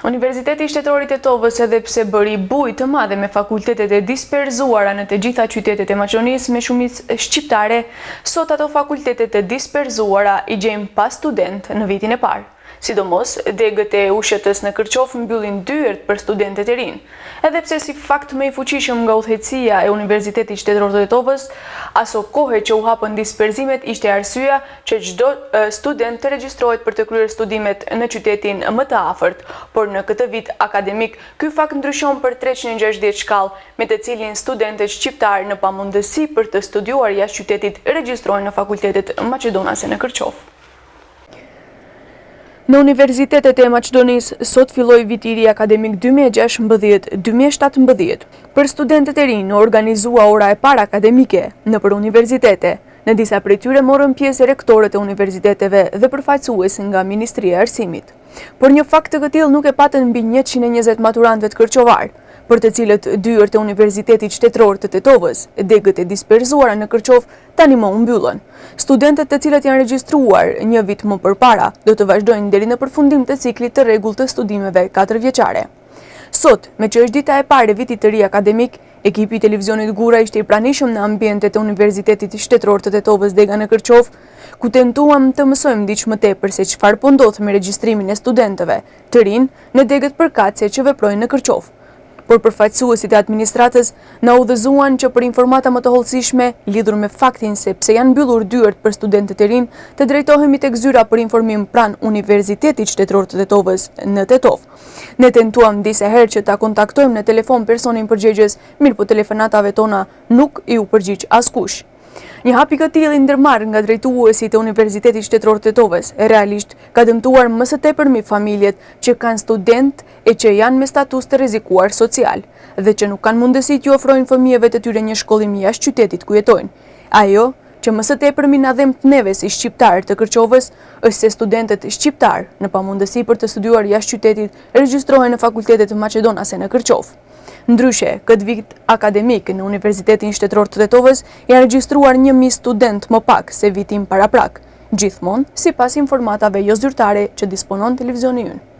Universiteti Shtetëror i Tetovës, edhe pse bëri bujë të madhe me fakultetet e disperzuara në të gjitha qytetet e Maqedonisë me shumicë shqiptare, sot ato fakultetet e disperzuara i gjejmë pa student në vitin e parë. Sidomos, degët e USHT-s në Kërqov mbyllin dyert për studentët e rinj. Edhe pse si fakt më i fuqishëm nga udhëheqësia e Universitetit Shtetëror të Tetovës, aso kohë që u hapën disperzimet ishte arsyeja që çdo student të regjistrohet për të kryer studimet në qytetin më të afërt, por në këtë vit akademik ky fakt ndryshon për 360 shkallë, me të cilin studentët shqiptar në pamundësi për të studiuar jashtë qytetit regjistrohen në fakultetet maqedonase në Kërqov. Në universitetet e Maqedonisë sot filloi viti i ri akademik 2016-2017. Për studentët e rinj organizua ora e parë akademike nëpër universitete. Në disa prej tyre morën pjesë rektorët e universiteteve dhe përfaqësues nga Ministria e Arsimit. Por një fakt të këtillë nuk e patën mbi 120 maturantëve të kërqovar, për të cilët dyert e Universitetit Shtetëror të Tetovës, degët e disperzuara në Kërqov, tani më u mbyllën. Studentët të cilët janë regjistruar një vit më përpara do të vazhdojnë deri në përfundim të ciklit të rregullt të studimeve 4 vjeçare. Sot, me që është dita e parë e vitit të ri akademik, ekipi i televizionit Gura ishte i pranishëm në ambientet e Universitetit Shtetëror të Tetovës Dega në Kërqov, ku tentuam të mësojmë diçka më tepër se çfarë po ndodh me regjistrimin e studentëve të rinj në degët përkatëse që veprojnë në Kërqov. Por përfaqësuesit e administratës na udhëzuan që për informata më të hollësishme lidhur me faktin se pse janë mbyllur dyert për studentët e rinj, të drejtohemi tek zyra për informim pranë Universitetit Shtetëror të Tetovës në Tetov. Ne tentuam disa herë që ta kontaktojmë në telefon personin përgjegjës, mirë po telefonatave tona nuk i u përgjigj askush. Një hap i këtillë i ndërmarrë nga drejtuesit e Universitetit Shtetëror të Tetovës realisht ka dëmtuar më së tepërmi familjet që kanë student e që janë me status të rrezikuar social dhe që nuk kanë mundësi t'ju ofrojnë fëmijëve të tyre një shkollim jashtë qytetit ku jetojnë. Ajo që më së tepërmi na dhemt neve si shqiptar të Kërqovës është se studentët shqiptar në pamundësi për të studiuar jashtë qytetit regjistrohen në fakultetet maqedonase në Kërqov. Ndryshe, këtë vit akademik në Universitetin Shtetëror të Tetovës janë regjistruar 1000 student më pak se vitin paraprak, gjithmonë sipas informatave jo zyrtare që disponon televizioni ynë.